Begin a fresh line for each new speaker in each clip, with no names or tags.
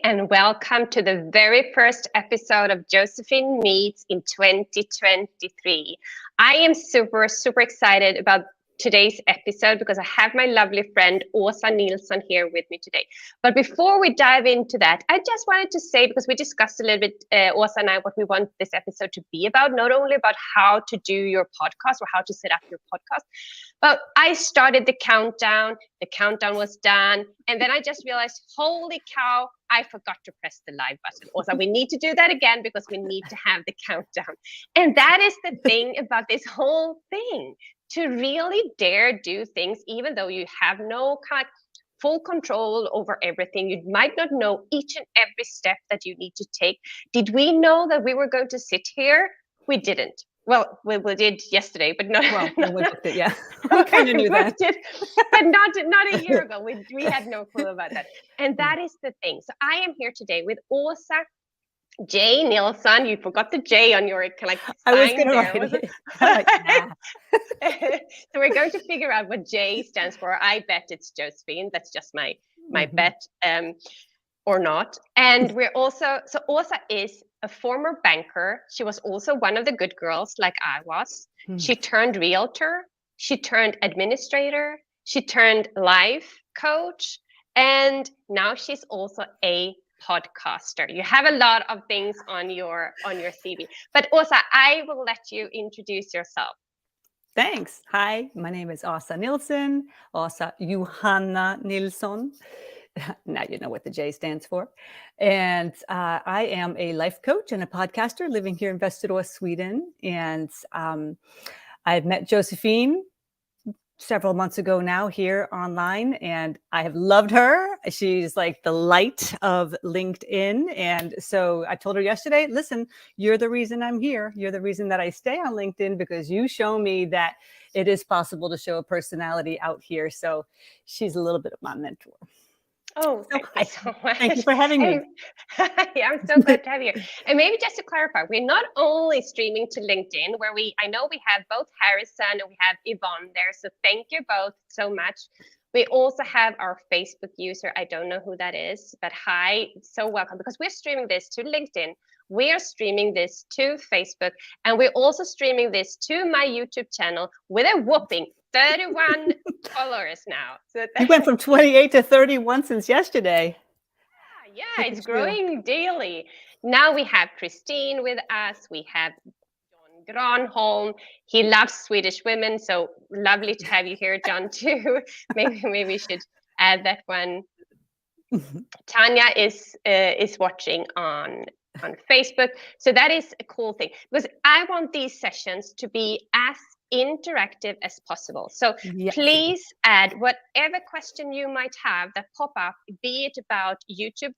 and welcome to the very first episode of Josefine Meets in 2023. I am super excited about today's episode because I have my lovely friend Åsa Nilsson here with me today. But before we dive into that, I just wanted to say, because we discussed a little bit, Åsa and I, what we want this episode to be about, not only about how to do your podcast or how to set up your podcast, but I started the countdown was done, and then I just realized, holy cow, I forgot to press the live button. Also, we need to do that again because we need to have the countdown. And that is the thing about this whole thing, to really dare do things, even though you have no kind of full control over everything. You might not know each and every step that you need to take. Did we know that we were going to sit here? We didn't. Well, we did yesterday, but not.
Well, we booked it, yeah. We kind of knew that,
but not a year ago. We had no clue about that, and that is the thing. So I am here today with Åsa J. Nilsson. You forgot the J on your sign.
I was going to write it.
So we're going to figure out what J stands for. I bet it's Josephine. That's just my bet, or not. And we're also, so Åsa is a former banker. She was also one of the good girls, like I was. She turned realtor. She turned administrator. She turned life coach. And now she's also a podcaster. You have a lot of things on your CV. But Åsa, I will let you introduce yourself.
Thanks. Hi, my name is Åsa Nilsson. Åsa Johanna Nilsson. Now you know what the J stands for. And I am a life coach and a podcaster living here in Västerås, Sweden. And I've met Josephine several months ago now here online, and I have loved her. She's like the light of LinkedIn. And so I told her yesterday, listen, you're the reason I'm here. You're the reason that I stay on LinkedIn, because you show me that it is possible to show a personality out here. So she's a little bit of my mentor.
Oh, thank you so much.
Thank you for having me.
Yeah, I'm so glad to have you. And maybe just to clarify, we're not only streaming to LinkedIn, where I know we have both Harrison and we have Yvonne there. So thank you both so much. We also have our Facebook user. I don't know who that is, but hi, so welcome, because we're streaming this to LinkedIn. We are streaming this to Facebook, and we're also streaming this to my YouTube channel with a whopping 31 followers now. So
you went from 28 to 31 since yesterday.
Yeah, it's growing daily. Now we have Christine with us. We have John Granholm. He loves Swedish women, so lovely to have you here, John, too. Maybe we should add that one. Tanya is watching on Facebook. So that is a cool thing, because I want these sessions to be as interactive as possible. So please add whatever question you might have that pop up, be it about YouTube.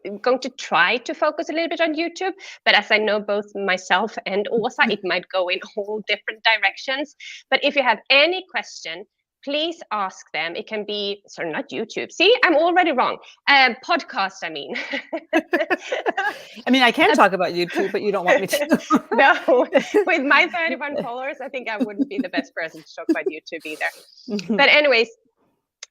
I'm going to try to focus a little bit on YouTube, but as I know both myself and Åsa, it might go in all different directions. But if you have any question, please ask them. It can be, sorry, not YouTube. See, I'm already wrong. Podcast, I mean.
I mean, I can talk about YouTube, but you don't want me to.
No, with my 31 followers, I think I wouldn't be the best person to talk about YouTube either. But anyways,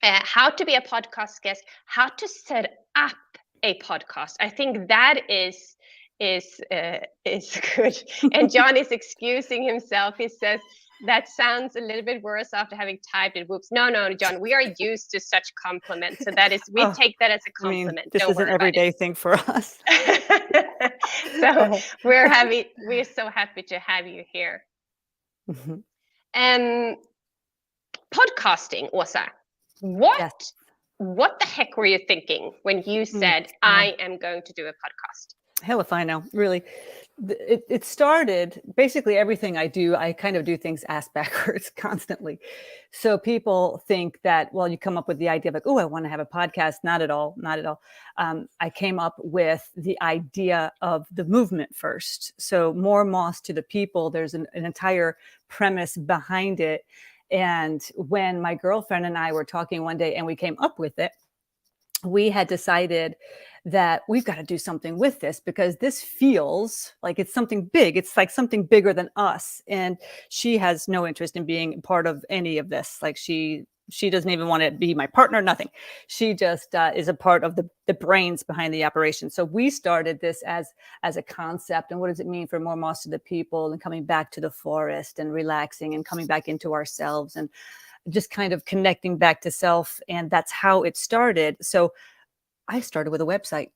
how to be a podcast guest, how to set up a podcast. I think that is good. And John is excusing himself. He says, that sounds a little bit worse after having typed it. Whoops. No, John, we are used to such compliments. So that is, we take that as a compliment.
I mean, this is an everyday thing for us.
So we're so happy to have you here. Podcasting, Åsa. What the heck were you thinking when you said, I am going to do a podcast?
Hell if I know, really. It started, basically everything I do, I kind of do things ass backwards constantly. So people think that, well, you come up with the idea of like, oh, I want to have a podcast. Not at all. I came up with the idea of the movement first. So more moss to the people. There's an entire premise behind it. And when my girlfriend and I were talking one day and we came up with it, we had decided that we've got to do something with this, because this feels like it's something big. It's like something bigger than us. And she has no interest in being part of any of this. Like she she doesn't even want to be my partner, nothing. She just is a part of the brains behind the operation. So we started this as a concept. And what does it mean for more moss to the people, and coming back to the forest and relaxing and coming back into ourselves and just kind of connecting back to self. And that's how it started. So I started with a website.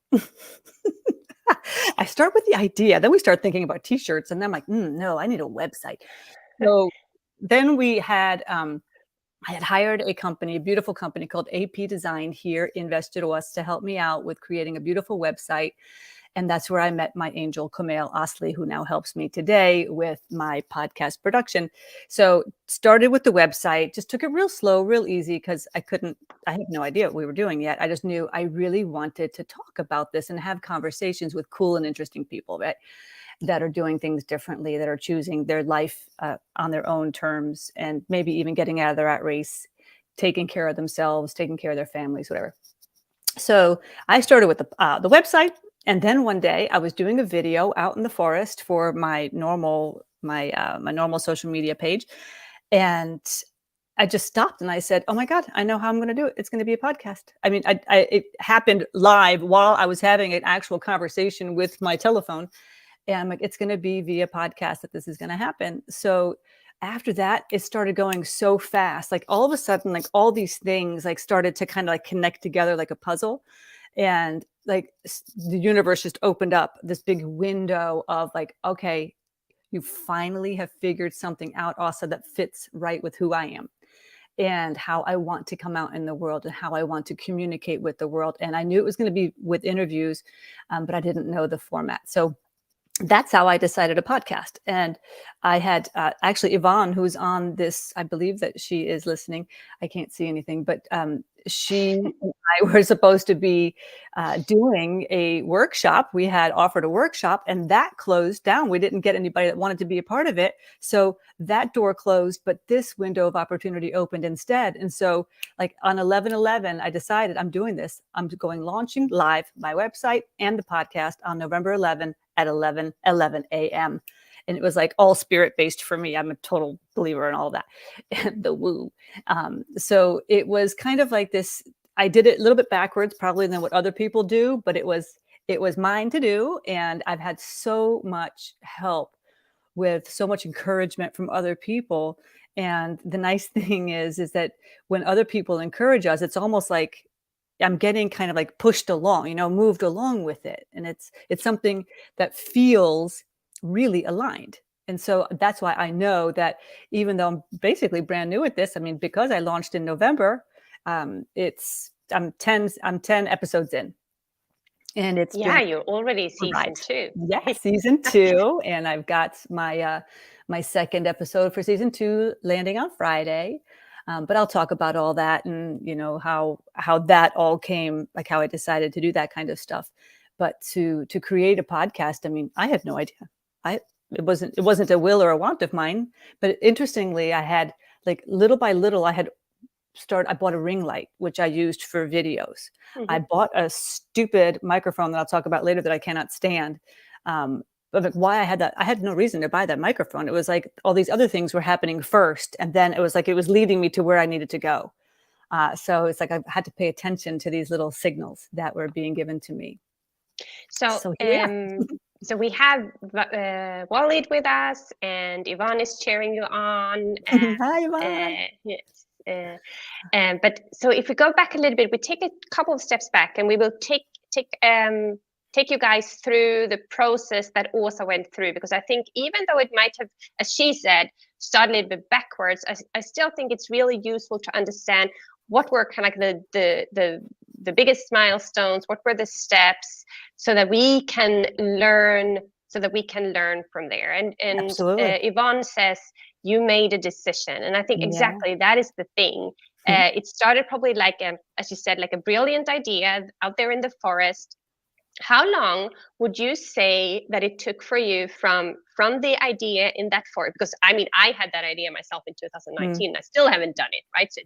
I start with the idea. Then we start thinking about t-shirts. And then I'm like, no, I need a website. So then we had, I had hired a company, a beautiful company called AP Design here in Västerås to help me out with creating a beautiful website. And that's where I met my angel, Kumail Asli, who now helps me today with my podcast production. So started with the website, just took it real slow, real easy, because I had no idea what we were doing yet. I just knew I really wanted to talk about this and have conversations with cool and interesting people, right? That are doing things differently, that are choosing their life on their own terms, and maybe even getting out of the rat race, taking care of themselves, taking care of their families, whatever. So I started with the website. And then one day I was doing a video out in the forest for my normal social media page. And I just stopped and I said, oh my God, I know how I'm going to do it. It's going to be a podcast. I mean, it happened live while I was having an actual conversation with my telephone. And I'm like, it's going to be via podcast that this is going to happen. So after that, it started going so fast. Like all of a sudden, like all these things like started to kind of like connect together like a puzzle. And like the universe just opened up this big window of like, okay, you finally have figured something out, Åsa, that fits right with who I am and how I want to come out in the world and how I want to communicate with the world. And I knew it was going to be with interviews, but I didn't know the format. So that's how I decided a podcast. And I had actually Yvonne, who's on this, I believe that she is listening. I can't see anything, but she and I were supposed to be doing a workshop. We had offered a workshop and that closed down. We didn't get anybody that wanted to be a part of it. So that door closed, but this window of opportunity opened instead. And so like on 11/11, I decided I'm doing this. I'm launching live my website and the podcast on November 11 at 11:11 a.m. And it was like all spirit based for me. I'm a total believer in all that, the woo. So it was kind of like this. I did it a little bit backwards, probably than what other people do, but it was mine to do. And I've had so much help with so much encouragement from other people. And the nice thing is that when other people encourage us, it's almost like I'm getting kind of like pushed along, moved along with it. And it's something that feels really aligned. And so that's why I know that even though I'm basically brand new at this, I mean, because I launched in November, I'm 10 episodes in. And it's
you're already season 2.
Yeah, season 2. And I've got my my second episode for season 2 landing on Friday. But I'll talk about all that and, how that all came, like how I decided to do that kind of stuff. But to create a podcast, I mean, I had no idea. It wasn't a will or a want of mine. But interestingly, I had like little by little, I bought a ring light, which I used for videos. Mm-hmm. I bought a stupid microphone that I'll talk about later that I cannot stand. But like why I had that, I had no reason to buy that microphone. It was like all these other things were happening first. And then it was like, it was leading me to where I needed to go. So it's like, I had to pay attention to these little signals that were being given to me.
So we have Walid with us, and Yvonne is cheering you on.
Hi, Yvonne.
Yes. But so if we go back a little bit, we take a couple of steps back, and we will take you guys through the process that Åsa went through, because I think even though it might have, as she said, started a little bit backwards, I still think it's really useful to understand what were kind of like the biggest milestones, what were the steps, so that we can learn from there. And Yvonne says you made a decision, and I think exactly that is the thing. It started probably like as you said, like a brilliant idea out there in the forest. How long would you say that it took for you from the idea in that forest? Because I mean, I had that idea myself in 2019. And I still haven't done it, right? So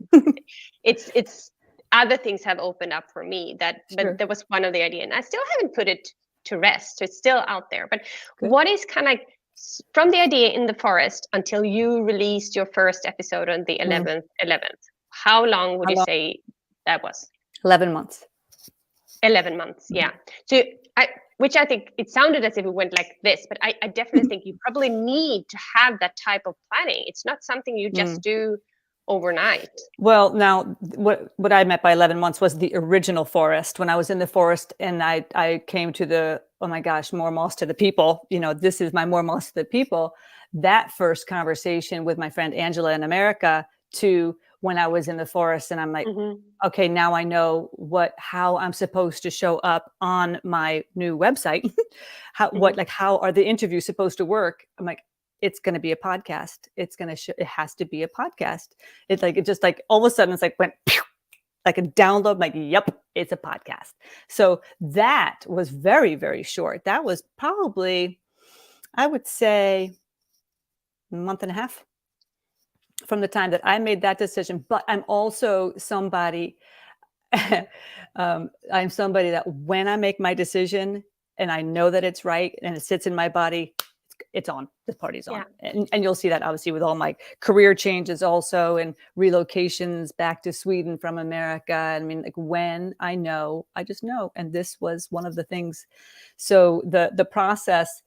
it's other things have opened up for me but there was one of the idea, and I still haven't put it to rest. So it's still out there. But what is kind of like from the idea in the forest until you released your first episode on the 11th? How long would you say that was?
11 months.
11 months, yeah. So which I think it sounded as if it went like this, but I definitely think you probably need to have that type of planning. It's not something you just do overnight.
Well, now what I meant by 11 months was the original forest. When I was in the forest and I came to the, oh my gosh, more moss to the people, this is my more moss to the people. That first conversation with my friend Angela in America to when I was in the forest, and I'm like, okay, now I know how I'm supposed to show up on my new website. How are the interviews supposed to work? I'm like, it's going to be a podcast. It has to be a podcast. It's like, it just like all of a sudden it's like went pew, like a download, like, yep, it's a podcast. So that was very, very short. That was probably, I would say, a month and a half from the time that I made that decision. But I'm also somebody, I'm somebody that when I make my decision and I know that it's right and it sits in my body, it's on. The party's on. Yeah. And you'll see that obviously with all my career changes also and relocations back to Sweden from America. I mean, like when I know, I just know. And this was one of the things. So the process,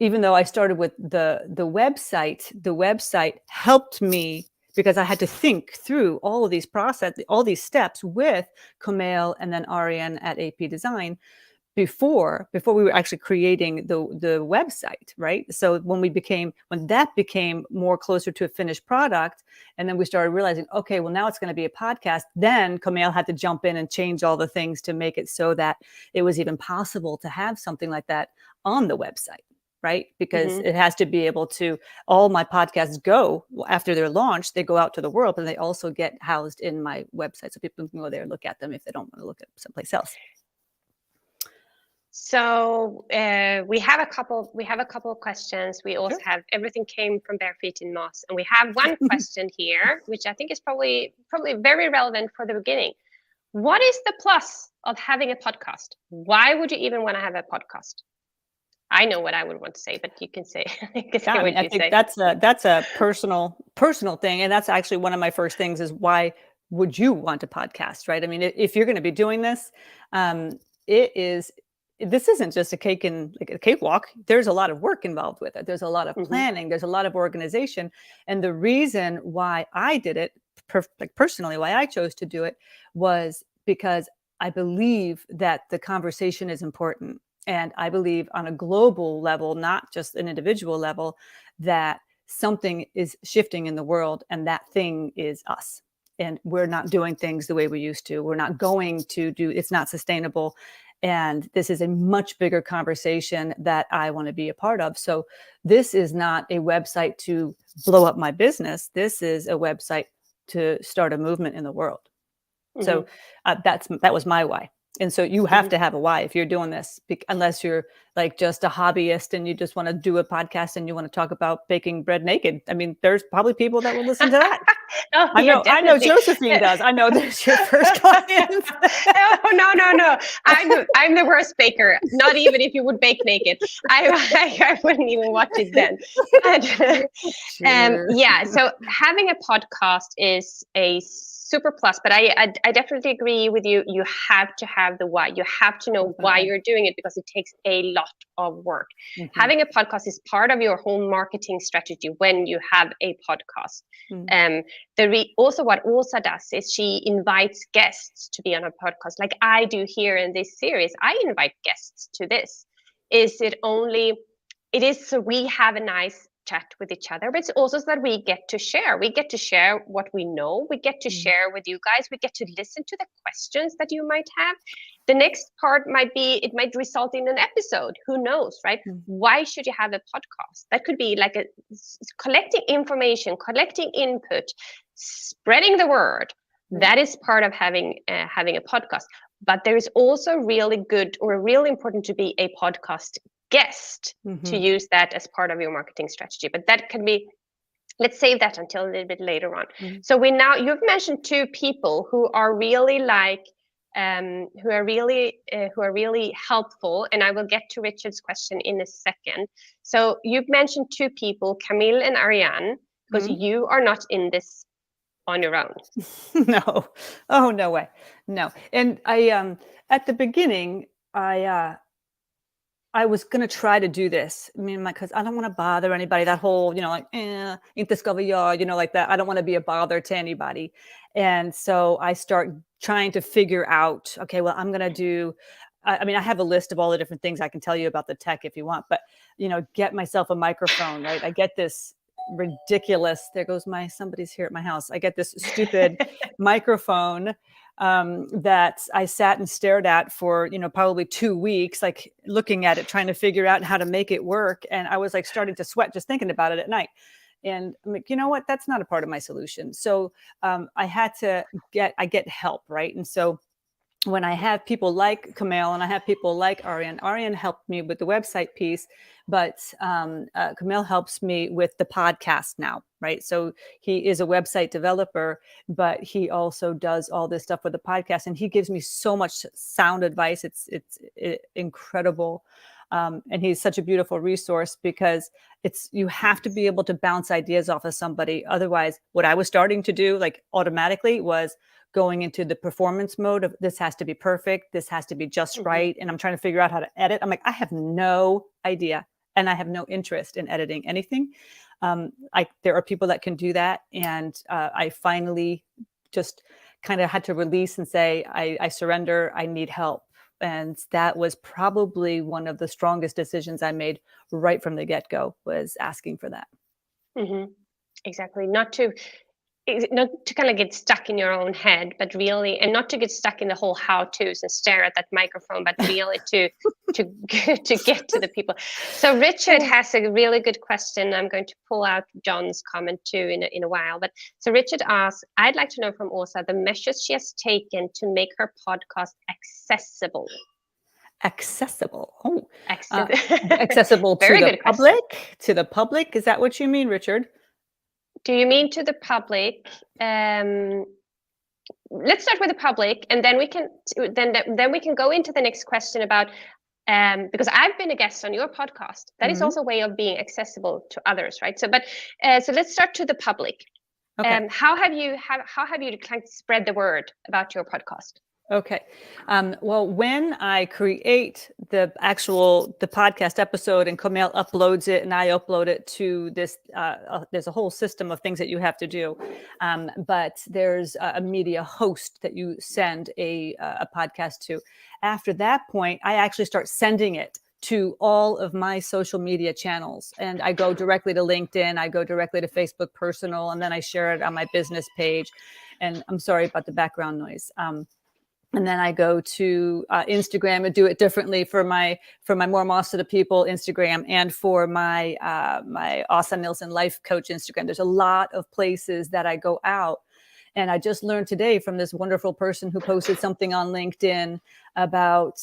even though I started with the website helped me because I had to think through all of these all these steps with Kumail and then Ariane at AP Design before we were actually creating the website, right? So when that became more closer to a finished product, and then we started realizing, okay, well now it's going to be a podcast, then Kumail had to jump in and change all the things to make it so that it was even possible to have something like that on the website. Right? Because it has to be able to, all my podcasts go after they're launched, they go out to the world, but they also get housed in my website. So people can go there and look at them if they don't want to look at someplace else.
So we have a couple of questions. We also have everything came from Bare Feet in Moss. And we have one question here, which I think is probably very relevant for the beginning. What is the plus of having a podcast? Why would you even want to have a podcast? I know what I would want to say, but you can say.
I think that's a personal thing, and that's actually one of my first things is why would you want a podcast, right? I mean, if you're going to be doing this, this isn't just a cakewalk. There's a lot of work involved with it. There's a lot of planning. There's a lot of organization, and the reason why I did it, personally, why I chose to do it, was because I believe that the conversation is important. And I believe on a global level, not just an individual level, that something is shifting in the world and that thing is us. And we're not doing things the way we used to. We're not going to do, it's not sustainable. And this is a much bigger conversation that I want to be a part of. So this is not a website to blow up my business. This is a website to start a movement in the world. So that was my why. And so you have to have a why if you're doing this, unless you're like just a hobbyist and you just want to do a podcast and you want to talk about baking bread naked. I mean, there's probably people that will listen to that. I know Josefine does. I know that's your first client.
No. I'm the worst baker. Not even if you would bake naked. I wouldn't even watch it then. But, so having a podcast is a super plus, but I definitely agree with you. You have to have the why. You have to know why you're doing it because it takes a lot of work. Having a podcast is part of your whole marketing strategy when you have a podcast. Also what Åsa does is she invites guests to be on a podcast like I do here in this series. I invite guests to this. It is so we have a nice chat with each other, but it's also so that we get to share what we know. We get to share with you guys. We get to listen to the questions that you might have. The next part might result in an episode. Who knows, right? Why should you have a podcast? That could be like collecting information, collecting input, spreading the word. That is part of having a podcast. But there is also really important to be a podcast guest to use that as part of your marketing strategy. But that can be, let's save that until a little bit later on. So you've mentioned two people who are really who are really helpful, and I will get to Richard's question in a second. So you've mentioned two people, Camille and Ariane, because you are not in this on your own?
No. Oh, no way. No. And I at the beginning, I was gonna try to do this. I mean, like, cause I don't want to bother anybody. That whole, like, inte ska vi göra, like that. I don't want to be a bother to anybody. And so I start trying to figure out, okay, well, I'm gonna do. I mean, I have a list of all the different things I can tell you about the tech if you want, but get myself a microphone, right? I get this ridiculous. There goes somebody's here at my house. I get this stupid microphone that I sat and stared at for, probably 2 weeks, like looking at it, trying to figure out how to make it work. And I was like starting to sweat just thinking about it at night. And I'm like, you know what? That's not a part of my solution. So I had to get help, right? And so when I have people like Kamel and I have people like Arian helped me with the website piece, but Kamel helps me with the podcast now, right? So he is a website developer, but he also does all this stuff with the podcast, and he gives me so much sound advice. It's incredible. And he's such a beautiful resource because you have to be able to bounce ideas off of somebody. Otherwise, what I was starting to do, like automatically, was going into the performance mode of this has to be perfect. This has to be just right. And I'm trying to figure out how to edit. I'm like, I have no idea. And I have no interest in editing anything. There are people that can do that. And I finally just kind of had to release and say, I surrender. I need help. And that was probably one of the strongest decisions I made right from the get-go, was asking for that.
Exactly. Not to kind of get stuck in your own head, but really, and not to get stuck in the whole how-tos and stare at that microphone, but really to get to the people. So Richard has a really good question. I'm going to pull out John's comment too in a while. But so Richard asks, I'd like to know from Åsa the measures she has taken to make her podcast accessible.
Accessible.
Accessible
to the public. Question. To the public. Is that what you mean, Richard?
Do you mean to the public? Let's start with the public, and then we can go into the next question about because I've been a guest on your podcast. That is also a way of being accessible to others, right? So let's start to the public. Okay. How have you kind of spread the word about your podcast?
Okay. Well, when I create the podcast episode and Kamel uploads it and I upload it to this, there's a whole system of things that you have to do. But there's a media host that you send a podcast to. After that point, I actually start sending it to all of my social media channels. And I go directly to LinkedIn, I go directly to Facebook personal, and then I share it on my business page. And I'm sorry about the background noise. And then I go to Instagram and do it differently for my more Moss to the People Instagram and for my my Åsa Nilsson Life Coach Instagram. There's a lot of places that I go out. And I just learned today from this wonderful person who posted something on LinkedIn about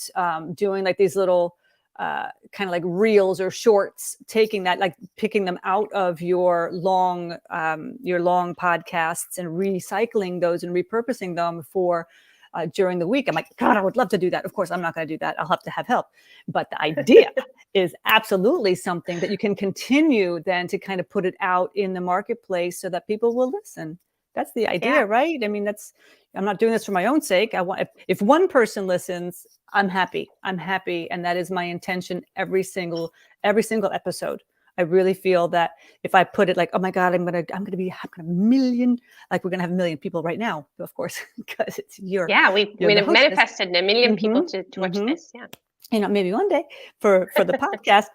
doing like these little kind of like reels or shorts, taking that, like picking them out of your long podcasts and recycling those and repurposing them for during the week. I'm like, God, I would love to do that. Of course, I'm not going to do that. I'll have to have help. But the idea is absolutely something that you can continue then to kind of put it out in the marketplace so that people will listen. That's the idea, right? I mean, I'm not doing this for my own sake. I want, if one person listens, I'm happy. And that is my intention every single episode. I really feel that if I put it like, oh my God, I'm gonna have a million, like we're gonna have a million people right now, of course, because it's we
manifested a million people to watch this. Yeah.
Maybe one day for the podcast,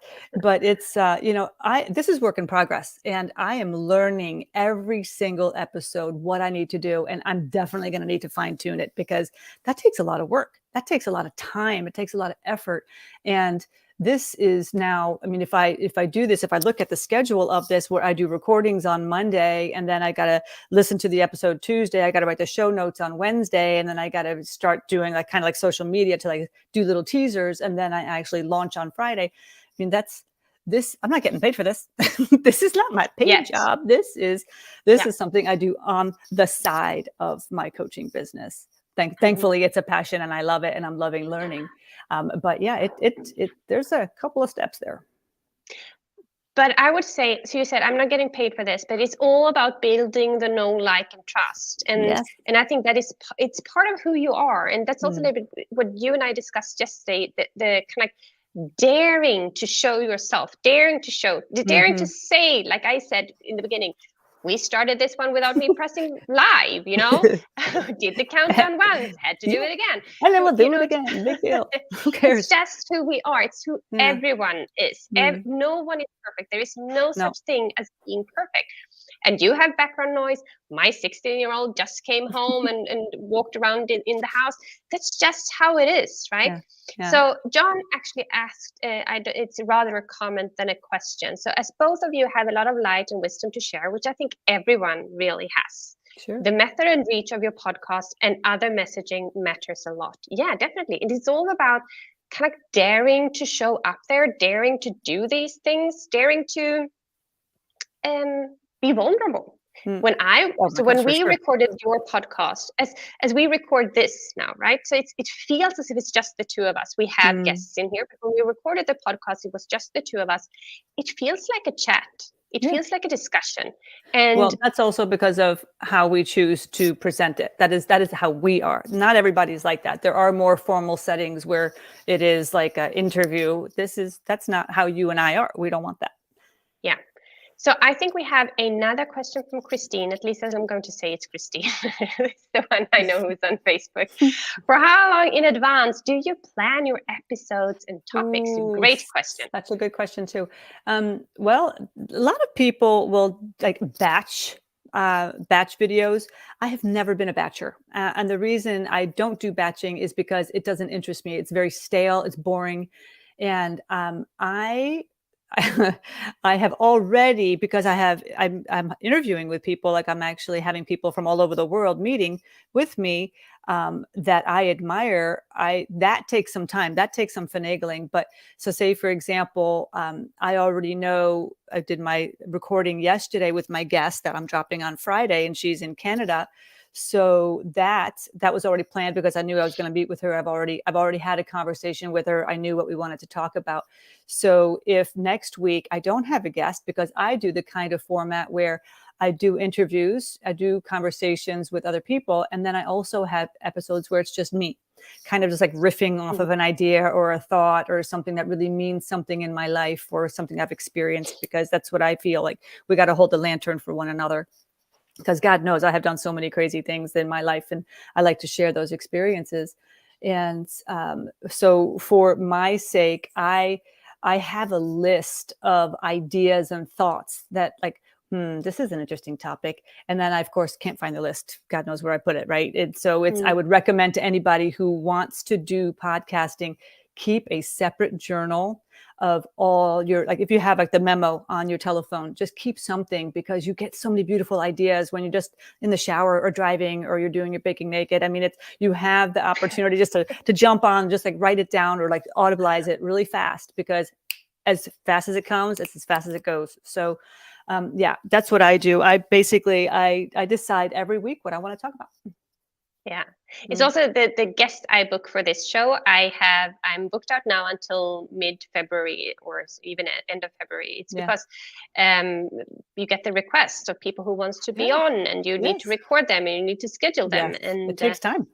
but it's, this is work in progress, and I am learning every single episode what I need to do. And I'm definitely going to need to fine tune it because that takes a lot of work. That takes a lot of time. It takes a lot of effort. And this is now, I mean, if I do this, if I look at the schedule of this, where I do recordings on Monday, and then I got to listen to the episode Tuesday, I got to write the show notes on Wednesday, and then I got to start doing like kind of like social media to like do little teasers. And then I actually launch on Friday. I mean, I'm not getting paid for this. This is not my paid job. This is something I do on the side of my coaching business. Thankfully, it's a passion and I love it, and I'm loving learning. But yeah, there's a couple of steps there.
But I would say, so you said I'm not getting paid for this, but it's all about building the know, like, and trust,
Yes.
and I think that it's part of who you are, and that's also a
Mm.
little bit what you and I discussed yesterday. The kind of daring to show yourself, daring to
Mhm.
say, like I said in the beginning, we started this one without me pressing live. Did the countdown once, had to do
Yeah.
it again.
And then
So
we'll do it again. Big deal. Who
it's
cares?
just who we are. It's who
Yeah.
everyone is.
Mm.
No one is perfect. There is no
No.
such thing as being perfect. And you have background noise. My 16-year-old just came home and walked around in the house. That's just how it is, right?
Yeah. Yeah.
So John actually asked, it's rather a comment than a question. So as both of you have a lot of light and wisdom to share, which I think everyone really has,
Sure.
the method and reach of your podcast and other messaging matters a lot. Yeah, definitely. It is all about kind of daring to show up there, daring to do these things, daring to be vulnerable.
Mm.
When
Oh my
when
gosh, for
we
sure.
recorded your podcast, as we record this now, right? So it feels as if it's just the two of us. We have guests in here, but when we recorded the podcast, it was just the two of us. It feels like a chat. It
Yeah.
feels like a discussion. And
Well, that's also because of how we choose to present it. That is how we are. Not everybody's like that. There are more formal settings where it is like an interview. That's not how you and I are. We don't want that.
yeah. So I think we have another question from Christine. At least as I'm going to say it's Christine. It's the one I know who's on Facebook. For how long in advance do you plan your episodes and topics?
Ooh,
Great question.
That's a good question too. Well, a lot of people will like batch videos. I have never been a batcher. And the reason I don't do batching is because it doesn't interest me. It's very stale. It's boring. And I have already, because I'm interviewing with people, like I'm actually having people from all over the world meeting with me that I admire. That takes some time. That takes some finagling. But so say, for example, I already know I did my recording yesterday with my guest that I'm dropping on Friday, and she's in Canada. So that was already planned because I knew I was going to meet with her. I've already had a conversation with her. I knew what we wanted to talk about. So if next week I don't have a guest, because I do the kind of format where I do interviews, I do conversations with other people, and then I also have episodes where it's just me, kind of just like riffing off of an idea or a thought or something that really means something in my life or something I've experienced, because that's what I feel like. We got to hold the lantern for one another. Because God knows I have done so many crazy things in my life, and I like to share those experiences. And so for my sake, I have a list of ideas and thoughts that like, this is an interesting topic. And then I, of course, can't find the list. God knows where I put it, right? And so I would recommend to anybody who wants to do podcasting, keep a separate journal of all your, like if you have like the memo on your telephone, just keep something, because you get so many beautiful ideas when you're just in the shower or driving or you're doing your baking naked. I mean, you have the opportunity just to jump on, just like write it down or like audibilize it really fast, because as fast as it comes, it's as fast as it goes. So yeah, that's what I do. I basically, I decide every week what I want to talk about.
Yeah. It's also the guest I book for this show. I'm booked out now until mid-February or even end of February. It's because you get the request of people who wants to be on, and you need to record them and you need to schedule them. And
it takes time.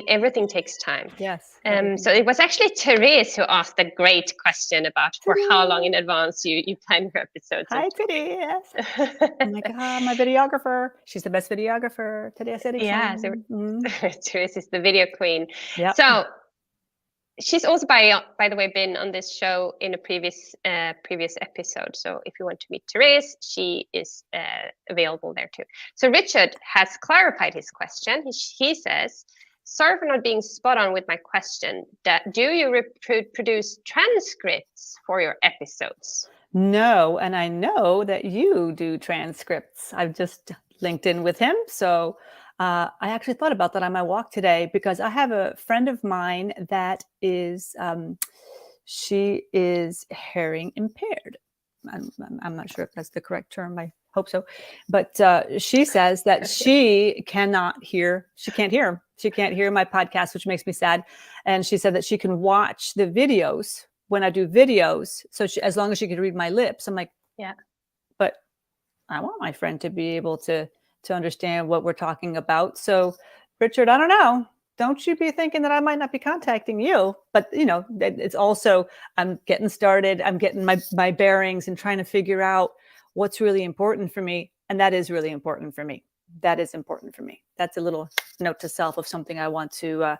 Everything takes time.
Yes.
So it was actually Therese who asked a great question about for how long in advance you plan your episodes.
Hi, Therese. Oh my God, my videographer. She's the best videographer. Therese Eriksson.
Yeah, so Therese is the video queen.
Yeah.
So she's also, by the way, been on this show in a previous episode. So if you want to meet Therese, she is available there too. So Richard has clarified his question. He says, sorry for not being spot on with my question. Do you produce transcripts for your episodes?
No, and I know that you do transcripts. I've just linked in with him. So I actually thought about that on my walk today, because I have a friend of mine that is, she is hearing impaired. I'm not sure if that's the correct term. I hope so. But she says that she can't hear. She can't hear my podcast, which makes me sad. And she said that she can watch the videos when I do videos. So as long as she could read my lips, I'm like,
Yeah.
but I want my friend to be able to understand what we're talking about. So Richard, I don't know. Don't you be thinking that I might not be contacting you, but it's also, I'm getting started. I'm getting my bearings and trying to figure out what's really important for me. And that is really important for me. That is important for me. That's a little note to self of something I want to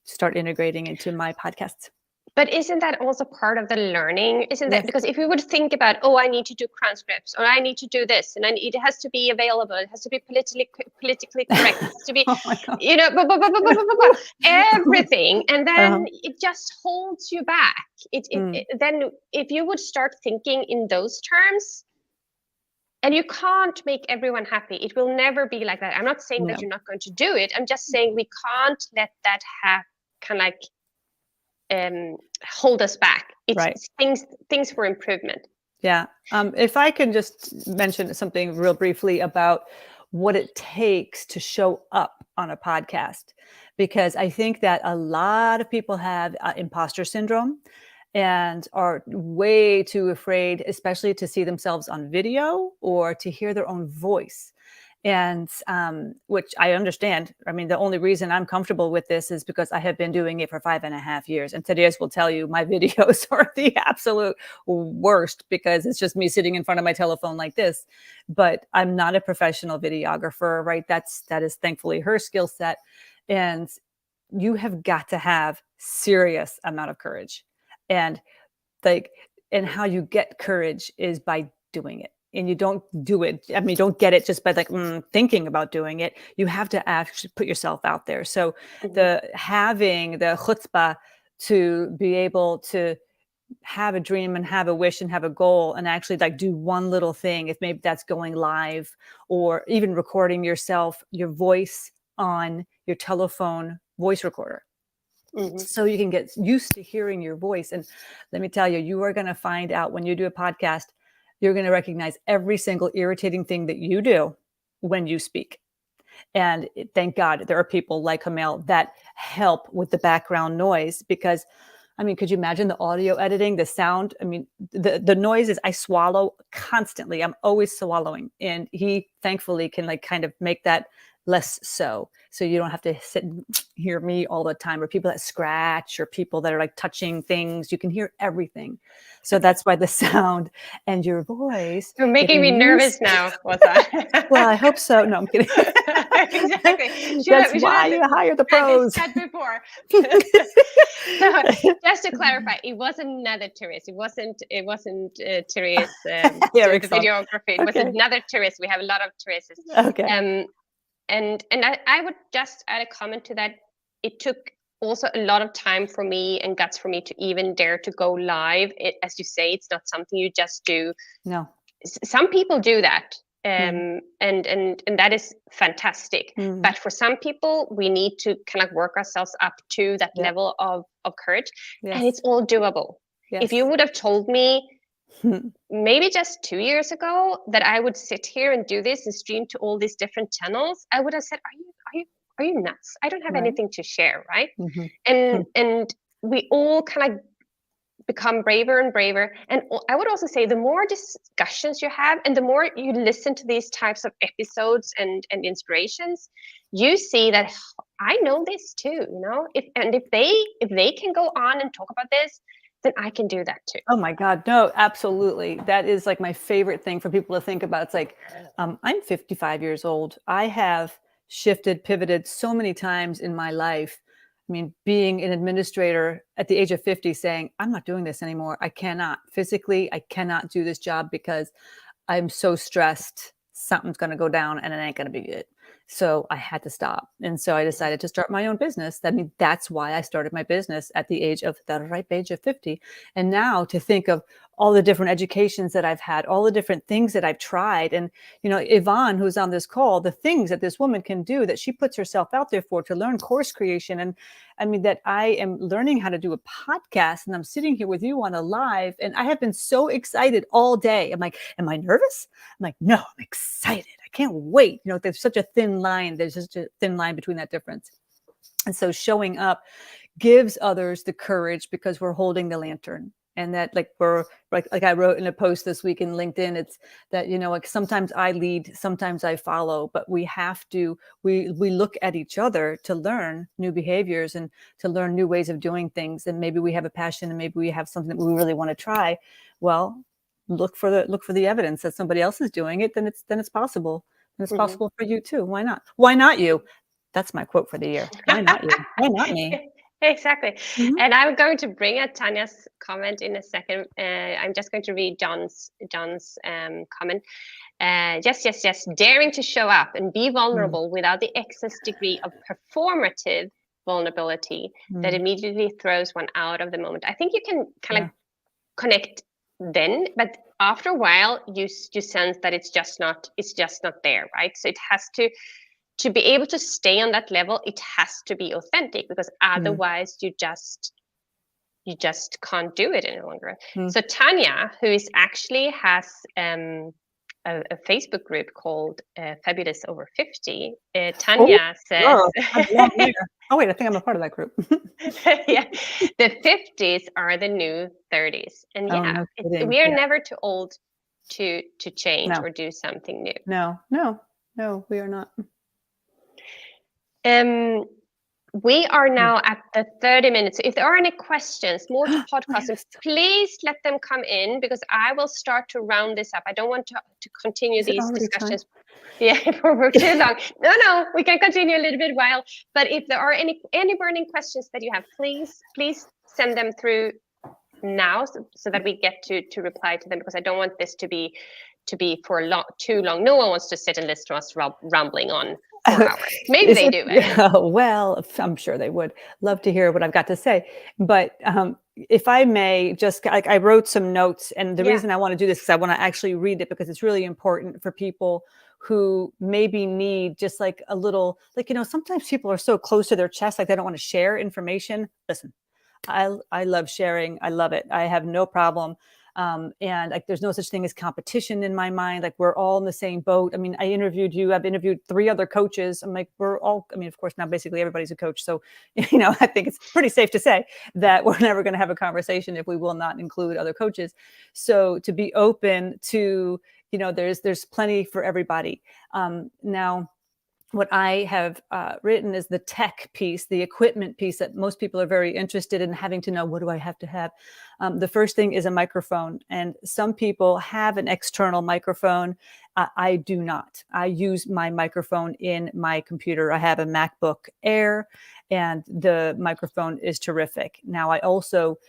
start integrating into my podcasts.
But isn't that also part of the learning? Isn't that
Yes.
because if we would think about, oh, I need to do transcripts, or I need to do this, and it has to be available, it has to be politically correct, it has to be,
Oh my God.
everything, and then it just holds you back. Then if you would start thinking in those terms, and you can't make everyone happy, it will never be like that. I'm not saying that you're not going to do it. I'm just saying we can't let that have kind of like hold us back. It's things for improvement.
Yeah. If I can just mention something real briefly about what it takes to show up on a podcast, because I think that a lot of people have imposter syndrome and are way too afraid, especially to see themselves on video or to hear their own voice. And which I understand. I mean, the only reason I'm comfortable with this is because I have been doing it for 5.5 years. And Thaddeus will tell you my videos are the absolute worst because it's just me sitting in front of my telephone like this. But I'm not a professional videographer, right? That is thankfully her skill set. And you have got to have serious amount of courage. And how you get courage is by doing it. And you don't do it. I mean, don't get it just by thinking about doing it. You have to actually put yourself out there. So having the chutzpah to be able to have a dream and have a wish and have a goal and actually do one little thing, if maybe that's going live or even recording yourself, your voice on your telephone voice recorder. So you can get used to hearing your voice. And let me tell you, you are going to find out when you do a podcast, you're going to recognize every single irritating thing that you do when you speak. And thank God there are people like Hamel that help with the background noise because, I mean, could you imagine the audio editing, the sound? I mean, the noises, I swallow constantly. I'm always swallowing. And he thankfully can kind of make that less so you don't have to sit and hear me all the time, or people that scratch, or people that are touching things. You can hear everything. So that's why the sound and your voice.
You're making me nervous now, Åsa.
Well, I hope so. No, I'm kidding.
Exactly.
That's why you hire the pros.
Said before. So, just to clarify, it wasn't another Therese. It wasn't Therese the videography. It was another Therese. We have a lot of Thereses.
Okay.
And I would just add a comment to that. It took also a lot of time for me and guts for me to even dare to go live. As you say, it's not something you just do.
No.
Some people do that. And that is fantastic. But for some people, we need to kind of work ourselves up to that level of courage. Yes. And it's all doable. Yes. If you would have told me maybe just 2 years ago that I would sit here and do this and stream to all these different channels, I would have said, are you nuts? I don't have anything to share, right? And we all kind of become braver and braver. And I would also say the more discussions you have and the more you listen to these types of episodes and inspirations, you see that I know this too, if they can go on and talk about this, then I can do that too.
Oh my God. No, absolutely. That is my favorite thing for people to think about. It's I'm 55 years old. I have shifted, pivoted so many times in my life. I mean, being an administrator at the age of 50 saying, I'm not doing this anymore. I cannot physically, I cannot do this job because I'm so stressed. Something's going to go down and it ain't going to be good. So I had to stop. And so I decided to start my own business. I mean, that's why I started my business at the ripe age of 50. And now to think of all the different educations that I've had, all the different things that I've tried. And, Yvonne, who's on this call, the things that this woman can do that she puts herself out there for to learn course creation. And I mean, that I am learning how to do a podcast and I'm sitting here with you on a live and I have been so excited all day. I'm like, am I nervous? I'm like, no, I'm excited. I can't wait. There's such a thin line. There's just a thin line between that difference. And so showing up, gives others the courage because we're holding the lantern. And that we're like I wrote in a post this week in LinkedIn, it's that, like sometimes I lead, sometimes I follow, but we look at each other to learn new behaviors and to learn new ways of doing things. And maybe we have a passion and maybe we have something that we really want to try. Well, look for the evidence that somebody else is doing it, then it's possible. And it's possible for you too. Why not? Why not you? That's my quote for the year. Why not you? Why not me?
Exactly. And I'm going to bring up Tanya's comment in a second. I'm just going to read John's comment. Yes. Daring to show up and be vulnerable without the excess degree of performative vulnerability that immediately throws one out of the moment. I think you can kind of connect then, but after a while, you sense that it's just not there, right? So it has to be able to stay on that level, it has to be authentic, because otherwise you just can't do it any longer. So Tanya, who is actually has a Facebook group called Fabulous Over 50, Tanya says...
Oh, wait, I think I'm a part of that group.
Yeah, the 50s are the new 30s. And we are never too old to change or do something new.
No, we are not.
We are now at the 30 minutes. If there are any questions, more to podcasting, please let them come in, because I will start to round this up. I don't want to continue these discussions. Yeah, for too long. No, we can continue a little bit while. But if there are any burning questions that you have, please send them through now, so that we get to reply to them, because I don't want this to be for too long. No one wants to sit and listen to us rambling on 4 hours. Maybe they do.
Well, I'm sure they would love to hear what I've got to say. But if I may, just I wrote some notes, and the reason I want to do this is I want to actually read it, because it's really important for people who maybe need just like a little, sometimes people are so close to their chest, like they don't want to share information. Listen, I love sharing. I love it. I have no problem. And there's no such thing as competition in my mind. We're all in the same boat. I mean, I interviewed you. I've interviewed 3 other coaches. I'm we're all, of course, now basically everybody's a coach. So, I think it's pretty safe to say that we're never going to have a conversation if we will not include other coaches. So to be open to, there's plenty for everybody. Now, what I have written is the tech piece, the equipment piece that most people are very interested in having to know. What do I have to have? The first thing is a microphone. And some people have an external microphone. I do not. I use my microphone in my computer. I have a MacBook Air, and the microphone is terrific. Now, I also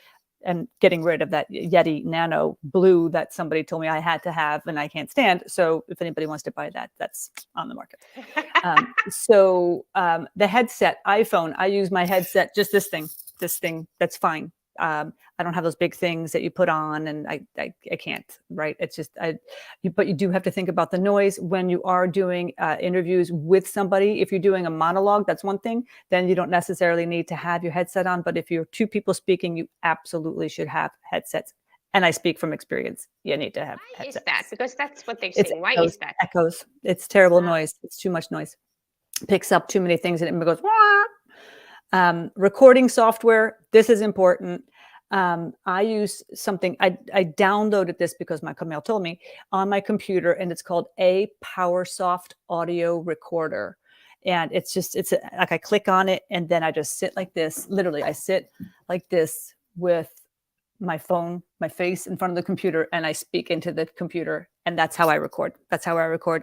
am getting rid of that Yeti Nano Blue that somebody told me I had to have and I can't stand. So if anybody wants to buy that, that's on the market. The headset, iPhone, I use my headset, just this thing, that's fine. I don't have those big things that you put on, and I can't, right? It's just, but you do have to think about the noise when you are doing interviews with somebody. If you're doing a monologue, that's one thing, then you don't necessarily need to have your headset on. But if you're 2 people speaking, you absolutely should have headsets. And I speak from experience. You need to have headsets.
Why is that? Because that's what they're saying. Why is that?
Echoes. It's terrible noise. It's too much noise. Picks up too many things and it goes, wah! Recording software. This is important. I use something, I downloaded this because my Camille told me, on my computer, and it's called a PowerSoft audio recorder. And it's like I click on it and then I just sit like this. Literally, I sit like this with my phone, my face in front of the computer, and I speak into the computer. And that's how I record.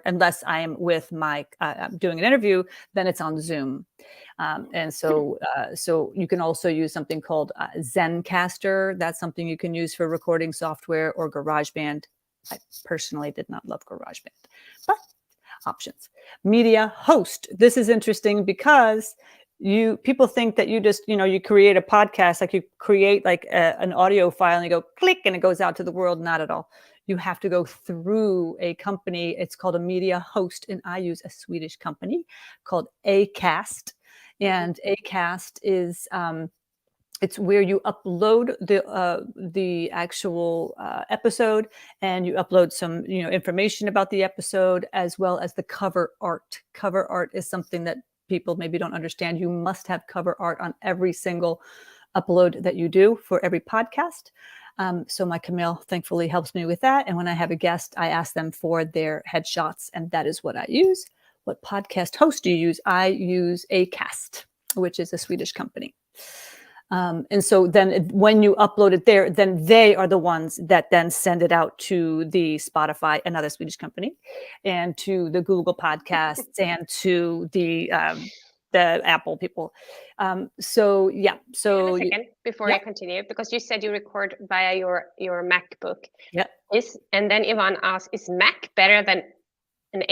Unless I am with my, doing an interview, then it's on Zoom. So you can also use something called Zencaster. That's something you can use for recording software, or GarageBand. I personally did not love GarageBand, but options. Media host. This is interesting because people think that you just, you create a podcast, like you create an audio file and you go click and it goes out to the world. Not at all. You have to go through a company. It's called a media host. And I use a Swedish company called Acast. And Acast is, it's where you upload the actual episode, and you upload some information about the episode, as well as the cover art. Cover art is something that people maybe don't understand, you must have cover art on every single upload that you do for every podcast. So my Camille thankfully helps me with that. And when I have a guest, I ask them for their headshots, and that is what I use. What podcast host do you use? I use Acast, which is a Swedish company. And so then when you upload it there, then they are the ones that then send it out to the Spotify, another Swedish company, and to the Google Podcasts and to the Apple people. So yeah. So
a second before you continue, because you said you record via your MacBook.
Yeah.
And then Yvonne asked, is Mac better than an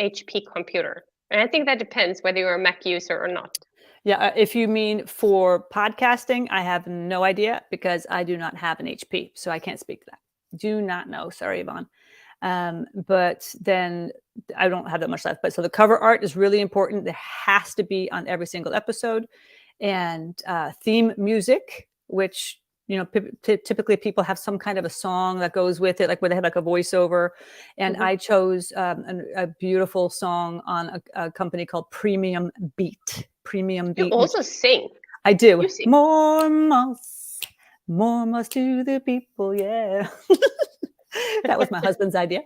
HP computer? And I think that depends whether you're a Mac user or not.
Yeah, if you mean for podcasting, I have no idea because I do not have an HP, so I can't speak to that. Do not know. Sorry, Yvonne. But then I don't have that much left. But so the cover art is really important. It has to be on every single episode. And theme music, which, you know, typically people have some kind of a song that goes with it, like where they have like a voiceover. And I chose a beautiful song on a company called Premium Beat.
You also sing.
I do. You sing. More moss to the people. Yeah. That was my husband's idea.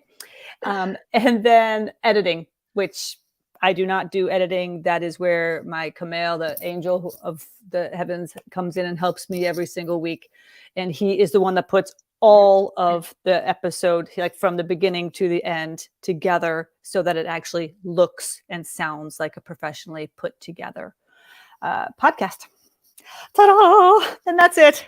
And then editing, which I do not do editing. That is where my Camille, the angel of the heavens, comes in and helps me every single week. And he is the one that puts all of the episode, like from the beginning to the end, together so that it actually looks and sounds like a professionally put together podcast. Ta-da! And that's it.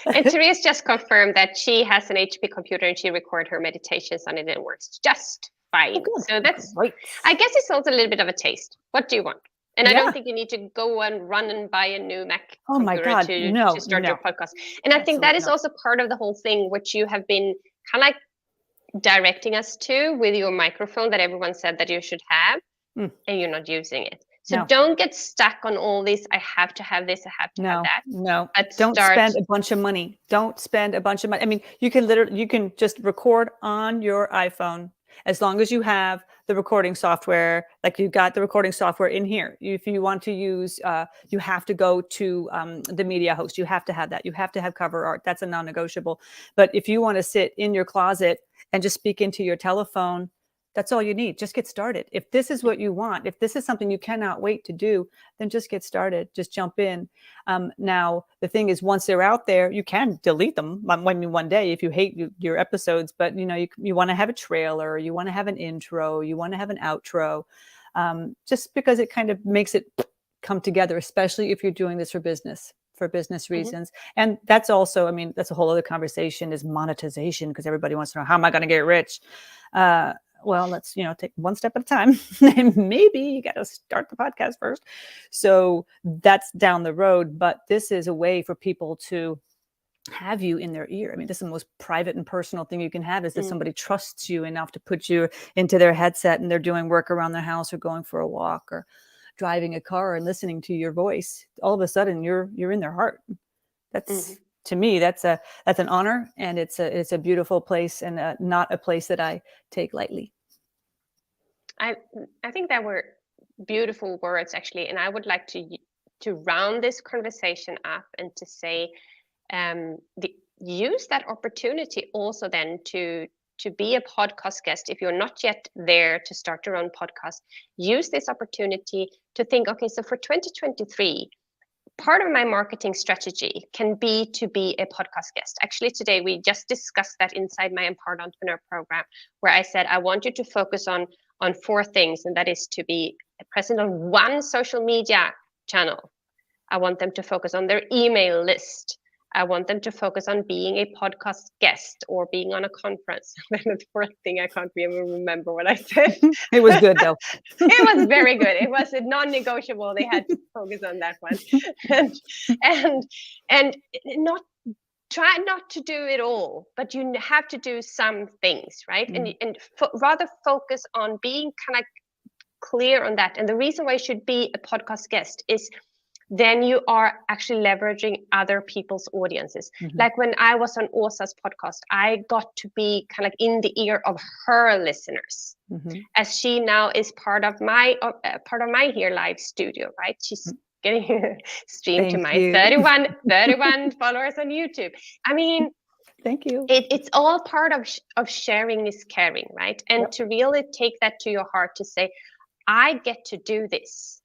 And Therese just confirmed that she has an HP computer and she records her meditations on it and it works just fine. So that's great. I guess it's also a little bit of a taste. What do you want? And I don't think you need to go and run and buy a new Mac computer to start your podcast. And I think that is also part of the whole thing, which you have been kind of like directing us to with your microphone that everyone said that you should have, and you're not using it. So don't get stuck on all this. I have to have this. I have to have that.
No, don't spend a bunch of money. Don't spend a bunch of money. I mean, you can just record on your iPhone as long as you have the recording software. Like you got the recording software in here. If you want to use, you have to go to the media host. You have to have that. You have to have cover art. That's a non-negotiable. But if you want to sit in your closet and just speak into your telephone, that's all you need. Just get started. If this is what you want, if this is something you cannot wait to do, then just get started. Just jump in. Now, the thing is, once they're out there, you can delete them one day if you hate your episodes. But you know, you want to have a trailer, you want to have an intro, you want to have an outro, just because it kind of makes it come together, especially if you're doing this for business reasons. And that's also, I mean, that's a whole other conversation, is monetization, because everybody wants to know, how am I going to get rich? Well, let's, take one step at a time. And maybe you got to start the podcast first. So that's down the road. But this is a way for people to have you in their ear. I mean, this is the most private and personal thing you can have, is that somebody trusts you enough to put you into their headset and they're doing work around their house or going for a walk or driving a car and listening to your voice. All of a sudden you're in their heart. That's to me, that's an honor, and it's a beautiful place, and not a place that I take lightly.
I think that were beautiful words, actually, and I would like to round this conversation up and to say, use that opportunity also then to be a podcast guest. If you're not yet there to start your own podcast, use this opportunity to think, okay, so for 2023. Part of my marketing strategy can be to be a podcast guest. Actually, today we just discussed that inside my Empowered Entrepreneur program, where I said, I want you to focus on 4 things. And that is to be present on one social media channel. I want them to focus on their email list. I want them to focus on being a podcast guest or being on a conference. Then the 4th thing, I can't even remember what I said.
It was good though.
It was very good. It was a non-negotiable. They had to focus on that one, and not try not to do it all, but you have to do some things, right? And rather focus on being kind of clear on that. And the reason why you should be a podcast guest is then you are actually leveraging other people's audiences.
Mhm.
Like when I was on Åsa's podcast, I got to be kind of like in the ear of her listeners, as she now is part of my Here Live studio, right? She's getting streamed to my 31 followers on YouTube. I mean,
thank you.
It's all part of sharing is caring, right? And to really take that to your heart, to say, I get to do this.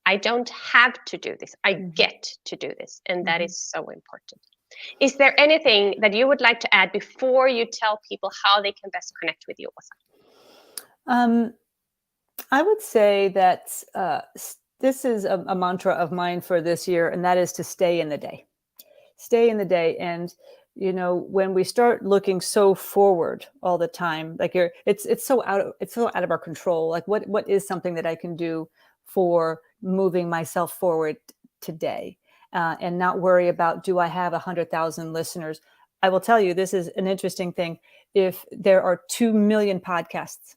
I don't have to do this. I get to do this. And that is so important. Is there anything that you would like to add before you tell people how they can best connect with you, Åsa?
I would say that this is a mantra of mine for this year, and that is to stay in the day. Stay in the day. And when we start looking so forward all the time, like it's so out of our control. Like what is something that I can do for moving myself forward today, and not worry about, do I have 100,000 listeners? I will tell you, this is an interesting thing. If there are 2 million podcasts,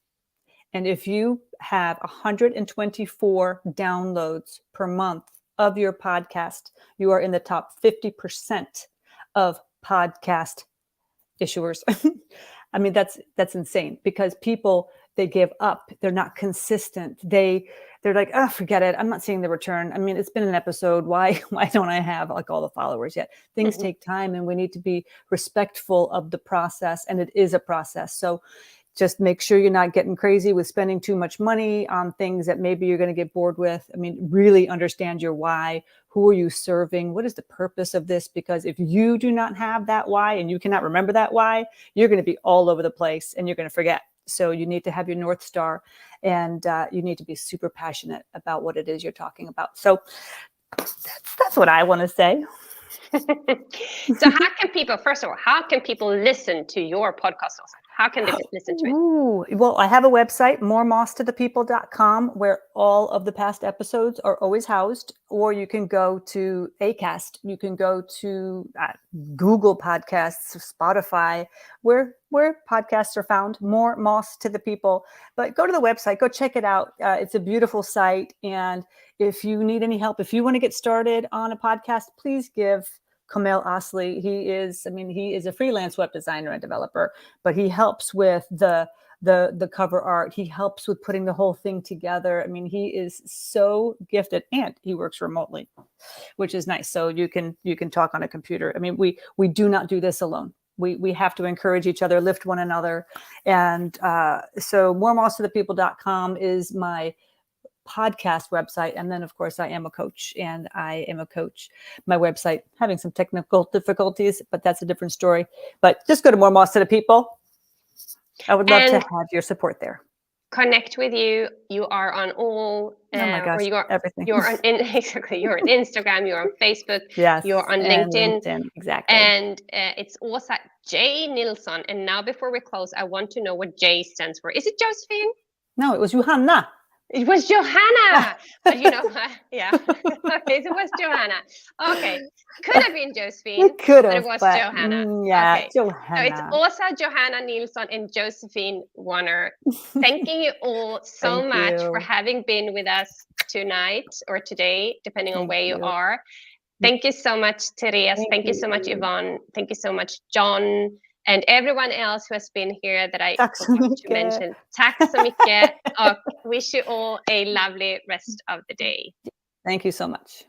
and if you have 124 downloads per month of your podcast, you are in the top 50% of podcast issuers. I mean, that's insane, because people, they give up. They're not consistent. They're like, oh, forget it. I'm not seeing the return. I mean, it's been an episode. Why don't I have like all the followers yet? Things take time, and we need to be respectful of the process. And it is a process. So just make sure you're not getting crazy with spending too much money on things that maybe you're going to get bored with. I mean, really understand your why. Who are you serving? What is the purpose of this? Because if you do not have that why, and you cannot remember that why, you're going to be all over the place and you're going to forget. So you need to have your North Star, and you need to be super passionate about what it is you're talking about. So that's what I want to say.
So how can people, first of all, how can people listen to your podcast also? How can they listen to it?
Ooh, well, I have a website, moremosstothepeople.com, where all of the past episodes are always housed. Or you can go to Acast. You can go to Google Podcasts, Spotify, where podcasts are found. More Moss to the People. But go to the website. Go check it out. It's a beautiful site. And if you need any help, if you want to get started on a podcast, please give Kamel Asli. He is a freelance web designer and developer, but he helps with the cover art. He helps with putting the whole thing together. I mean, he is so gifted, and he works remotely, which is nice. So you can talk on a computer. I mean, we do not do this alone. We have to encourage each other, lift one another. And so moremosstothepeople.com is my podcast website. And then, of course, I am a coach, and I am a coach. My website having some technical difficulties, but that's a different story. But just go to More Moss to the People. I would love to have your support there.
Connect with you. You are on all.
Oh my gosh, everything.
You're on You're on Instagram. You're on Facebook.
Yes.
You're on LinkedIn.
Exactly.
And it's Åsa J. Nilsson. And now, before we close, I want to know what J stands for. Is it Josephine?
No, it was Johanna.
It was Johanna, but yeah. Okay, so it was Johanna. Okay, could have been Josephine,
but
it was Johanna.
Yeah,
okay.
Johanna.
So it's Åsa, Johanna Nilsson, and Josephine Warner. Thanking you all so much for having been with us tonight or today, depending on where you are. Thank you so much, Therese. Thank you so much, Yvonne. Thank you so much, John. And everyone else who has been here that I forgot to mention. Tack så mycket. Och wish you all a lovely rest of the day.
Thank you so much.